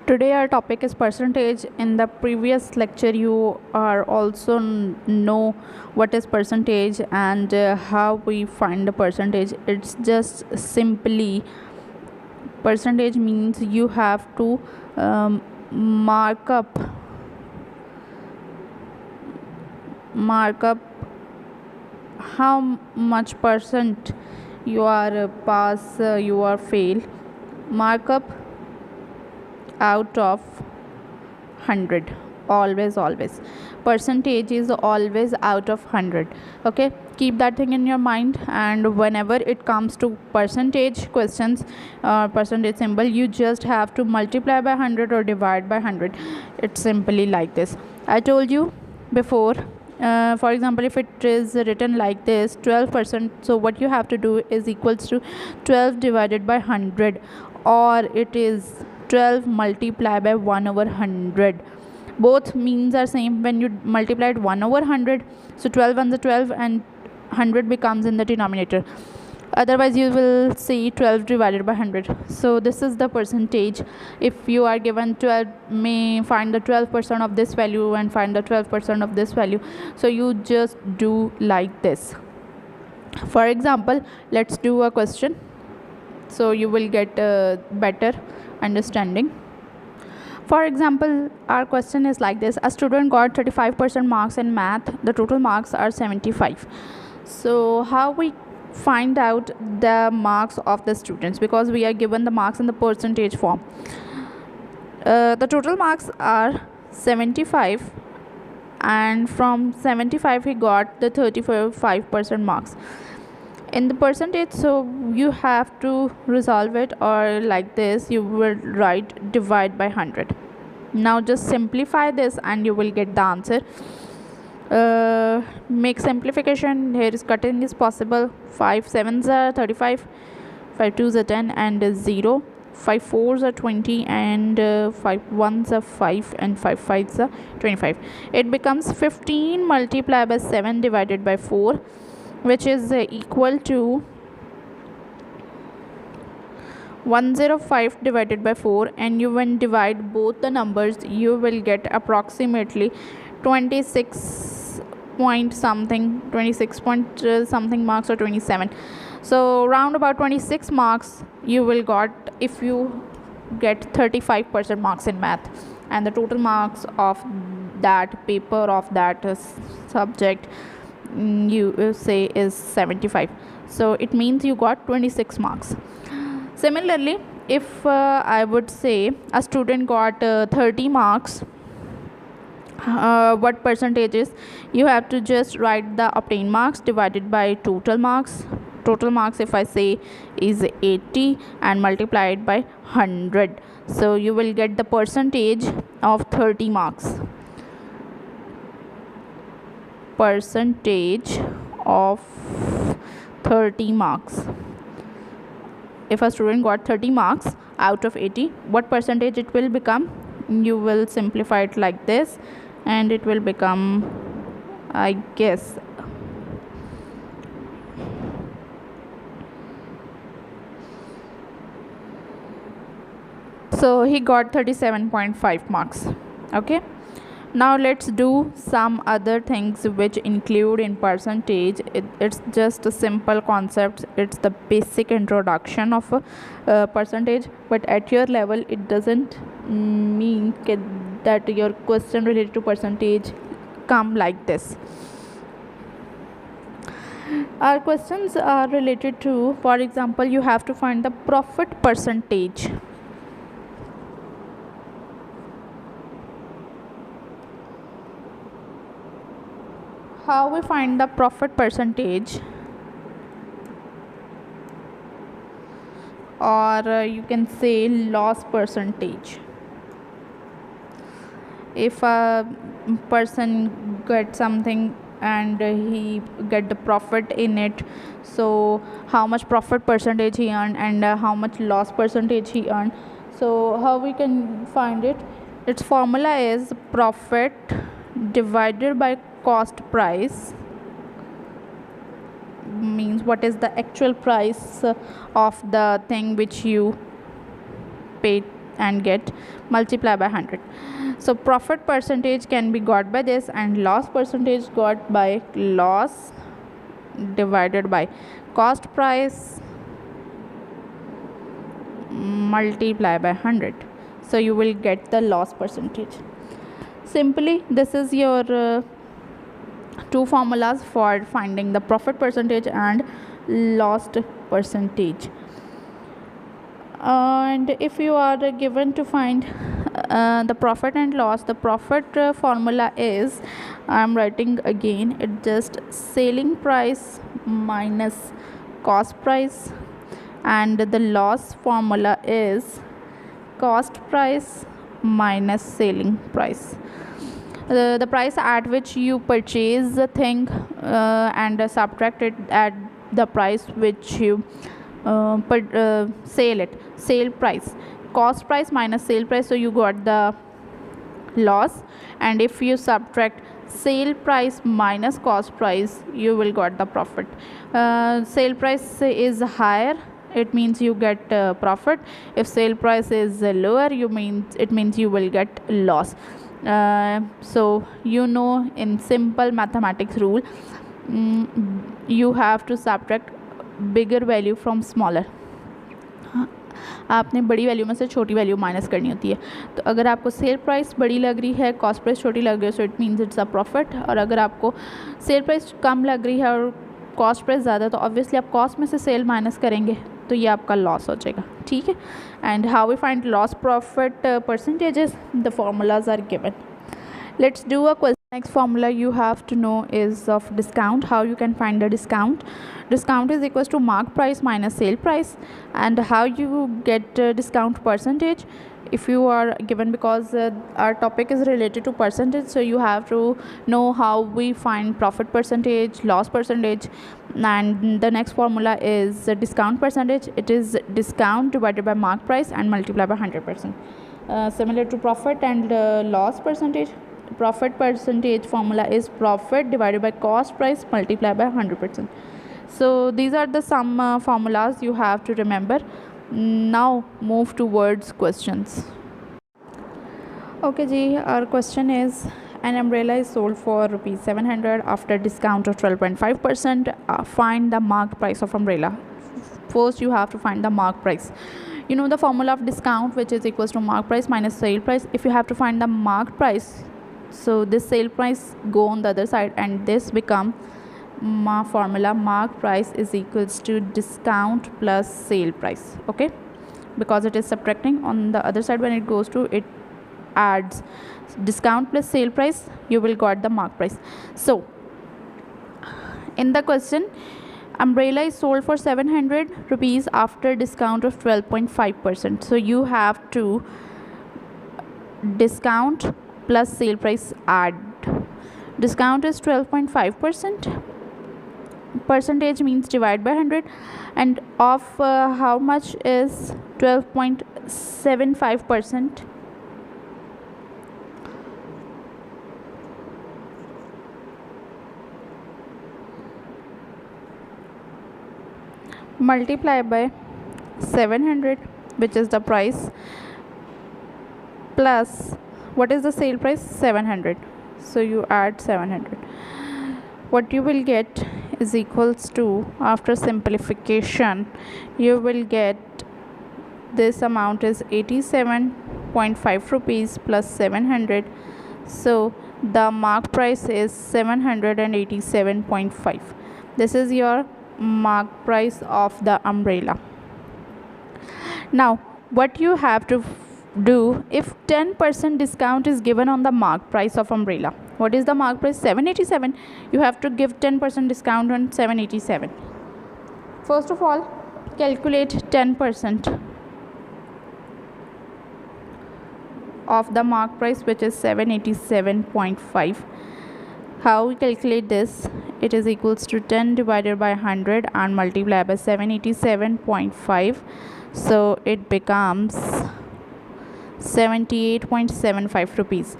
Today our topic is percentage. In the previous lecture you are also know what is percentage and how we find the percentage. It's just simply percentage means you have to mark up how much percent you are pass, you are fail. Mark up out of 100. Always percentage is always out of 100. Okay, keep that thing in your mind, and whenever it comes to percentage questions, percentage symbol, you just have to multiply by 100 or divide by 100. It's simply like this. I told you before, for example, if it is written like this 12%, so what you have to do is equals to 12 divided by 100, or it is 12 multiplied by 1 over 100. Both means are same. When you multiply it 1 over 100, so 12 and the 12 and 100 becomes in the denominator. Otherwise you will see 12 divided by 100. So this is the percentage. If you are given 12, may find the 12% of this value and find the 12% of this value, so you just do like this. For example, let's do a question so you will get a better understanding. For example, our question is like this: a student got 35% marks in math, the total marks are 75. So how we find out the marks of the students, because we are given the marks in the percentage form. The total marks are 75, and from 75 he got the 35% marks in the percentage. So you have to resolve it, or like this you will write divide by 100. Now just simplify this and you will get the answer. Make simplification. Here is cutting is possible. 5 7s are 35, 5 2s are 10 and 0, 5 4s are 20 and 5 1s are 5 and 5 5s are 25. It becomes 15 multiplied by 7 divided by 4, which is equal to 105 divided by 4, and you when divide both the numbers you will get approximately 26 point something, 26 point something marks, or 27. So round about 26 marks you will got if you get 35% marks in math, and the total marks of that paper, of that subject, you say is 75. So it means you got 26 marks. Similarly, if I would say a student got 30 marks, what percentage is? You have to just write the obtained marks divided by total marks. Total marks, if I say, is 80 and multiply it by 100. So you will get the percentage of 30 marks. Percentage of 30 marks. If a student got 30 marks out of 80, what percentage it will become? You will simplify it like this and it will become, I guess, so he got 37.5 marks. Okay, now let's do some other things which include in percentage. It's just a simple concept. It's the basic introduction of a percentage, but at your level it doesn't mean that your question related to percentage come like this. Our questions are related to, for example, you have to find the profit percentage. How we find the profit percentage, or you can say loss percentage. If a person gets something and he get the profit in it, so how much profit percentage he earned and how much loss percentage he earned. So how we can find it? Its formula is profit divided by cost price, means what is the actual price of the thing which you paid and get multiply by 100. So profit percentage can be got by this, and loss percentage got by loss divided by cost price multiply by 100. So you will get the loss percentage. Simply, this is your two formulas for finding the profit percentage and loss percentage. And if you are given to find the profit and loss, the profit formula is, I am writing again, it's just selling price minus cost price, and the loss formula is cost price minus selling price. The price at which you purchase the thing and subtract it at the price which you sale price, cost price minus sale price, so you got the loss. And if you subtract sale price minus cost price, you will got the profit. Sale price is higher, it means you get profit. If sale price is lower, it means you will get loss. So in simple mathematics rule, you have to subtract bigger value from smaller. आपने बड़ी value में से छोटी value minus करनी होती है. तो अगर आपको सेल प्राइस बड़ी लग रही है, कॉस्ट प्राइस छोटी लग रही है, so it means it's a profit. और अगर आपको सेल प्राइस कम लग रही है और कॉस्ट प्राइस ज़्यादा, तो ऑब्वियसली आप कॉस्ट में से सेल माइनस करेंगे, तो ये आपका लॉस हो जाएगा. ठीक है. And how we find loss profit percentages, the formulas are given. Let's do a question. Next formula you have to know is of discount. How you can find the discount? Discount is equals to mark price minus sale price. And how you get discount percentage? If you are given, because our topic is related to percentage, so you have to know how we find profit percentage, loss percentage. And the next formula is discount percentage. It is discount divided by mark price and multiply by 100%. Similar to profit and loss percentage, profit percentage formula is profit divided by cost price multiplied by 100%. So these are the some formulas you have to remember. Now move towards questions. Okay ji, our question is, an umbrella is sold for rupees 700 after discount of 12.5%. Find the marked price of umbrella. First you have to find the mark price. You know the formula of discount, which is equals to mark price minus sale price. If you have to find the marked price, so this sale price go on the other side, and this become formula mark price is equals to discount plus sale price. Okay, because it is subtracting on the other side, when it goes to it adds discount plus sale price, you will got the mark price. So in the question, umbrella is sold for 700 rupees after discount of 12.5%. so you have to discount plus sale price add. Discount is 12.5%. Percentage means divide by 100, and of how much is 12.75%. Multiply by 700, which is the price, plus what is the sale price? 700. So you add 700. What you will get is equals to, after simplification, you will get this amount is 87.5 rupees plus 700. So the mark price is 787.5. This is your mark price of the umbrella. Now what you have to do, if 10% discount is given on the mark price of umbrella, what is the mark price? 787. You have to give 10% discount on 787. First of all, calculate 10% of the mark price, which is 787.5. How we calculate this? It is equals to 10 divided by 100 and multiply by 787.5. So it becomes 78.75 rupees.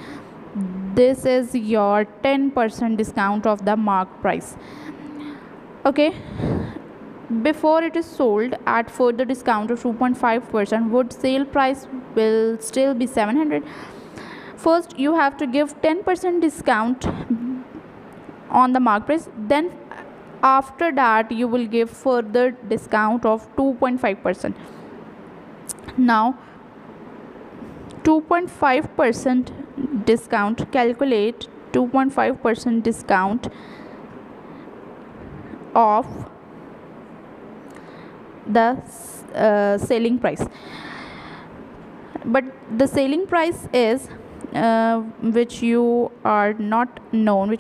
This is your 10% discount of the mark price. Okay, before it is sold at further discount of 2.5%, would sale price will still be 700. First you have to give 10% discount on the mark price, then after that you will give further discount of 2.5%. now 2.5% discount, calculate 2.5% discount of the selling price. But the selling price is which we are not known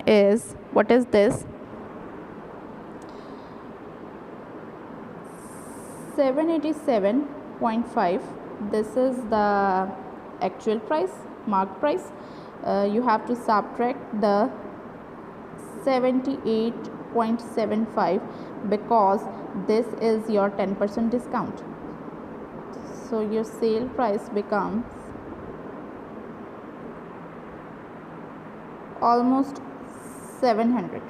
is, what is this? 787.5. this is the actual price, mark price. You have to subtract the 78.75 because this is your 10% discount. So your sale price becomes almost 700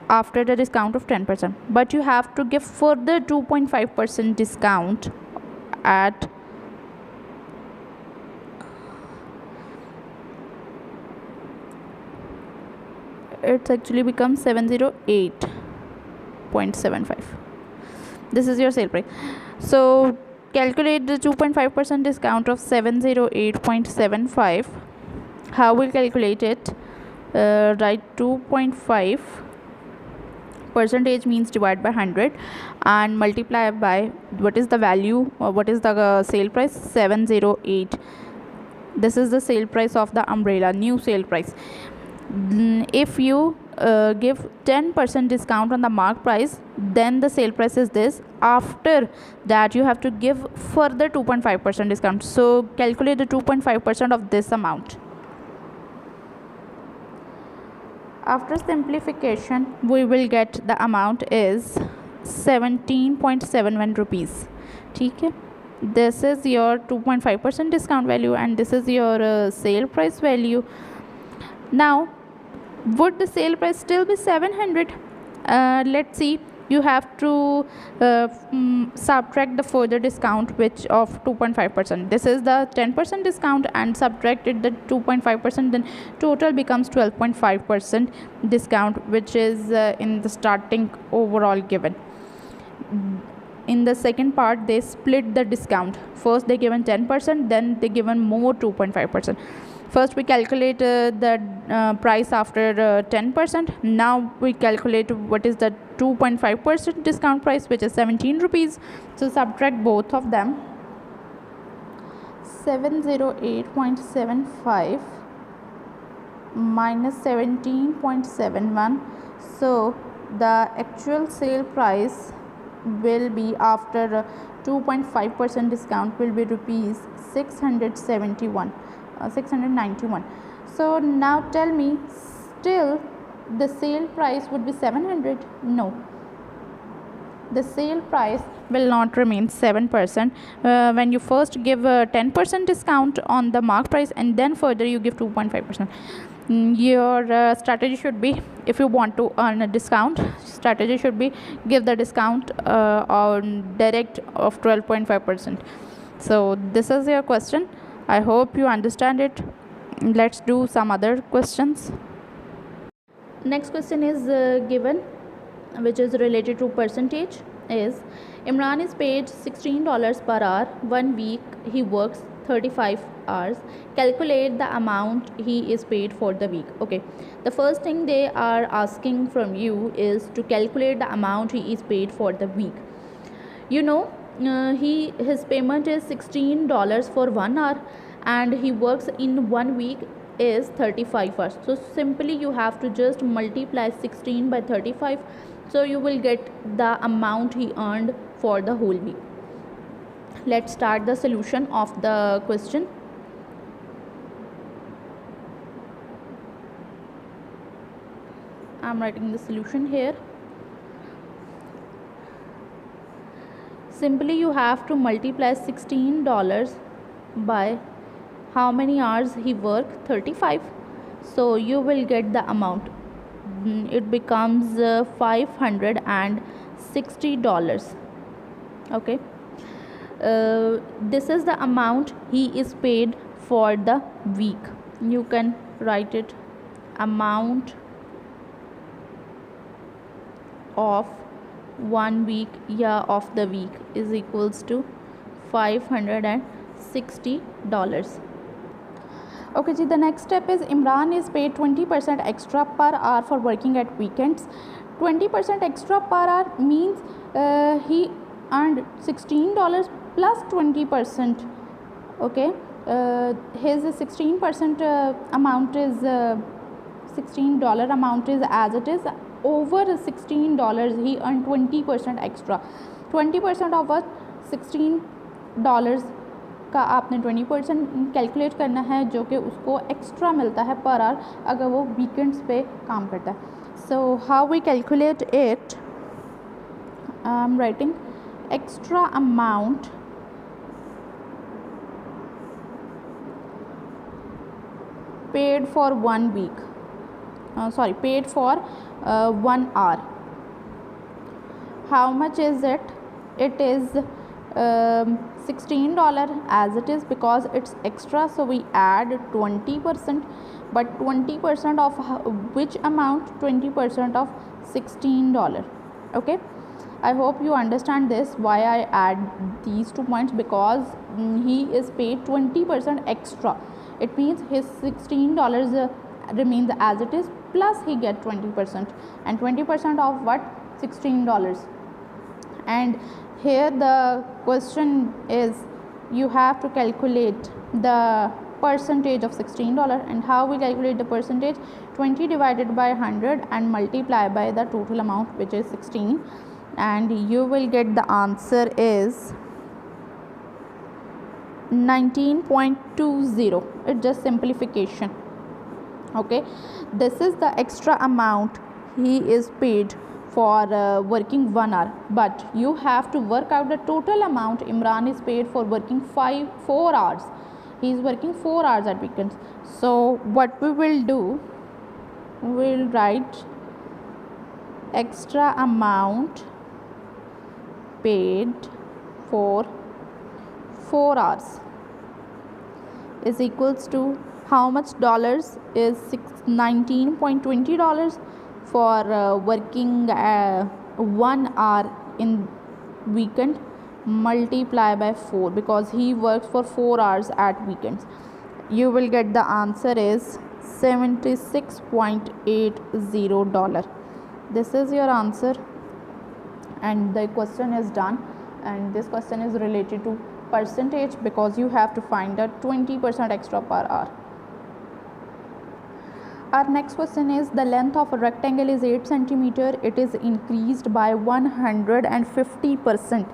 after the discount of 10%, but you have to give further 2.5% discount at it actually becomes 708.75. this is your sale price. So calculate the 2.5% discount of 708.75. how we'll calculate it? Write 2.5 percentage means divide by 100 and multiply by what is the value or what is the sale price? 708. this is the sale price of the umbrella, new sale price. If you give 10% discount on the mark price, then the sale price is this. After that you have to give further 2.5% discount. So calculate the 2.5% of this amount. After simplification we will get the amount is 17.71 rupees. Okay, this is your 2.5% discount value and this is your sale price value. Now would the sale price still be 700? Let's see. You have to subtract the further discount which of 2.5%. this is the 10% discount and subtracted the 2.5%, then total becomes 12.5% discount, which is in the starting overall given. In the second part they split the discount. First they given 10%, then they given more 2.5%. First we calculate the price after 10%. now we calculate what is the 2.5% discount price, which is 17 rupees. So subtract both of them. 708.75 minus 17.71. so the actual sale price will be after 2.5% discount will be rupees 691. So now tell me, still the sale price would be 700? No, the sale price will not remain 7%. When you first give a 10% discount on the mark price and then further you give 2.5%. Your strategy should be, if you want to earn a discount, strategy should be give the discount on direct of 12.5%. so this is your question. I hope you understand it. Let's do some other questions. Next question is given, which is related to percentage. Is Imran is paid $16 per hour. 1 week he works 35 hours. Calculate the amount he is paid for the week. Okay, the first thing they are asking from you is to calculate the amount he is paid for the week. You know, his payment is $16 for 1 hour and he works in 1 week is 35 hours. So simply you have to just multiply 16 by 35, so you will get the amount he earned for the whole week. Let's start the solution of the question. I'm writing the solution here. Simply you have to multiply $16 by how many hours he worked, 35. So you will get the amount. It becomes $560. Okay, This is the amount he is paid for the week. You can write it, amount of 1 week of the week is equals to $560. Okay ji, the next step is Imran is paid 20% extra per hour for working at weekends. 20% extra per hour means he earned $16 plus 20%. Okay, his 16% amount is $16 amount is as it is. Over $16 he earned 20% extra. 20% of $16 का आपने 20% calculate करना है जो कि उसको extra मिलता है per hour अगर वो वीकेंड्स पे काम करता है. So how we calculate it, I am writing extra amount paid for 1 week, paid for 1 hour. How much is it? It is $16 as it is because it's extra, so we add 20%, but 20% of which amount? 20% of $16. Okay, I hope you understand this, why I add these 2 points, because he is paid 20% extra. It means his $16 remains as it is, plus he get 20%, and 20% of what? $16. And here the question is you have to calculate the percentage of $16. And how we calculate the percentage? 20 divided by 100 and multiply by the total amount, which is 16, and you will get the answer is 19.20. It's just simplification. Okay, this is the extra amount he is paid for working 1 hour, but you have to work out the total amount Imran is paid for working 4 hours. He is working 4 hours at weekends. So what we will do, we will write extra amount paid for 4 hours is equals to how much dollars is $19.20 for working 1 hour in weekend, multiply by 4 because he works for 4 hours at weekends. You will get the answer is $76.80. This is your answer, and the question is done. And this question is related to percentage because you have to find the 20% extra per hour. Our next question is the length of a rectangle is 8 centimeter. It is increased by 150%.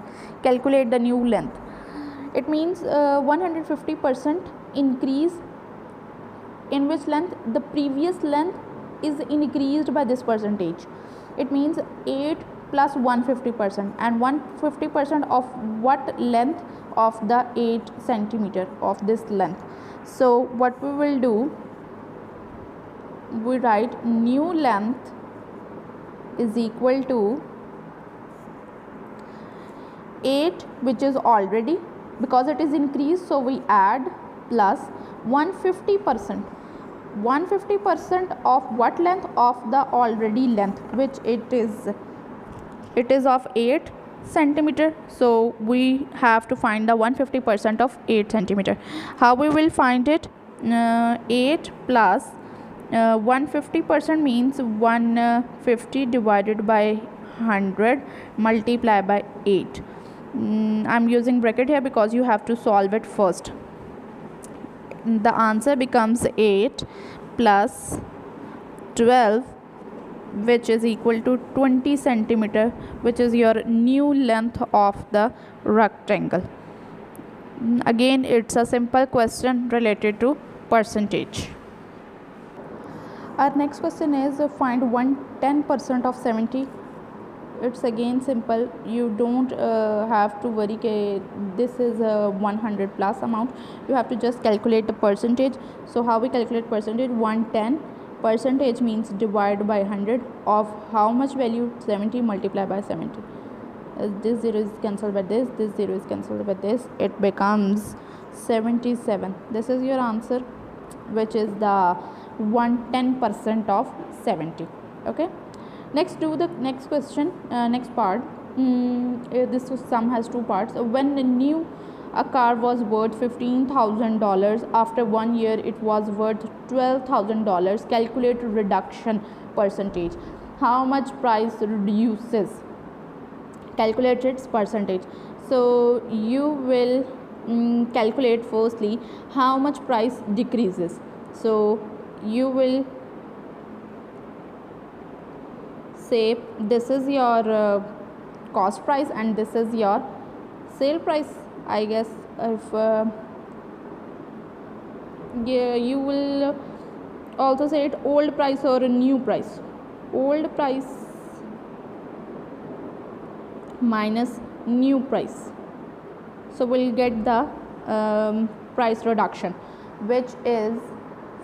Calculate the new length. It means 150% increase in which length? The previous length is increased by this percentage. It means 8 plus 150%, and 150% of what length? Of the 8 centimeter of this length. So what we will do, we write new length is equal to 8, which is already, because it is increased, so we add, plus 150%. 150% of what length? Of the already length, which it is of 8 centimeter, so we have to find the 150% of 8 centimeter. How we will find it? 8 plus 150% means 150 divided by 100 multiply by 8. I'm using bracket here because you have to solve it first. The answer becomes 8 plus 12, which is equal to 20 centimeter, which is your new length of the rectangle. Again, it's a simple question related to percentage. Our next question is find 10% of 70. It's again simple. You don't have to worry that this is a 100 plus amount. You have to just calculate the percentage. So how we calculate percentage? 110 means divide by 100 of how much value? 70 multiply by 70. this 0 is cancelled by this 0 is cancelled by this, it becomes 77. This is your answer, which is the 110% of 70. Okay, next do the next question. Next part. This sum has two parts. When a car was worth $15,000, after 1 year it was worth $12,000. Calculate reduction percentage. How much price reduces? Calculate its percentage. So you will calculate firstly how much price decreases. So you will say this is your cost price and this is your sale price. I guess if you will also say it old price or a new price. Old price minus new price. So we'll get the price reduction, which is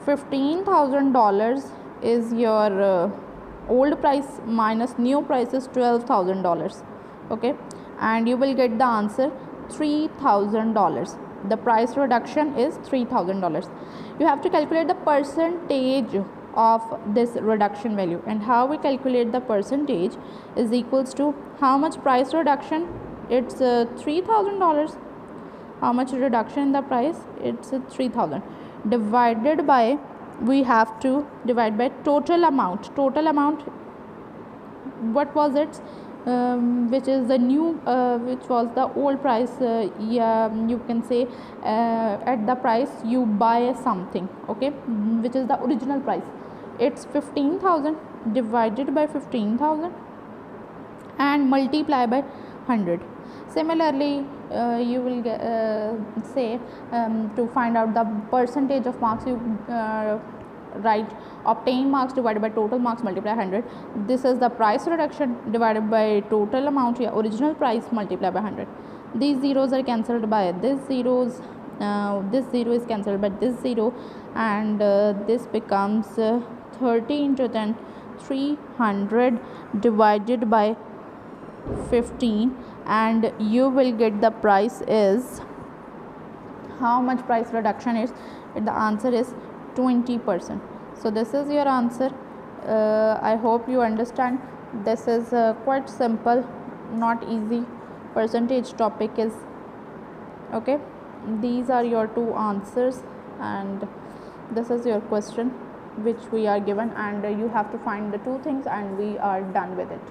$15,000 is your old price minus new price is $12,000. Okay, and you will get the answer $3,000. The price reduction is $3,000. You have to calculate the percentage of this reduction value, and how we calculate the percentage is equals to how much price reduction, it's $3,000. How much reduction in the price, it's 3,000 divided by, we have to divide by total amount. What was it? Which is the new, which was the old price. Yeah, you can say at the price you buy something. Okay, which is the original price. It's 15,000 divided by 15,000 and multiply by 100. Similarly, you will say to find out the percentage of marks, you write obtained marks divided by total marks multiply 100. This is the price reduction divided by total amount, original price multiply by 100. These zeros are cancelled by this zeros. This 0 is cancelled by this 0, and this becomes 30 into 10, 300 divided by 15, and you will get the price is, how much price reduction is, the answer is 20%. So this is your answer. I hope you understand. This is quite simple, not easy. Percentage topic is okay. These are your two answers, and this is your question which we are given, and you have to find the two things and we are done with it.